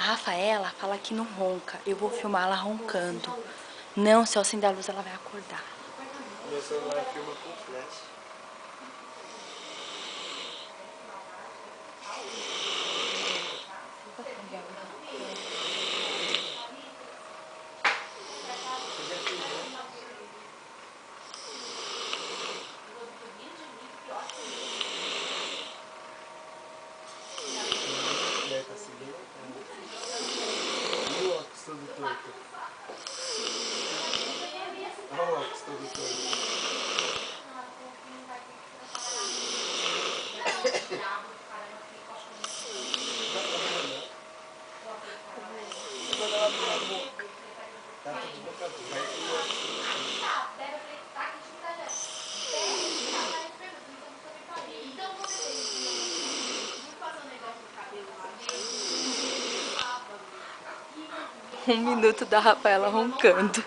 Rafaela fala que não ronca. Eu vou filmar ela roncando. Não, se eu acender a luz, ela vai acordar. Meu celular filma com flash. Tá seguindo? E o óculos todo torto? Olha o óculos todo torto. Tá tudo de boca aberta. Um minuto da Rafaela roncando.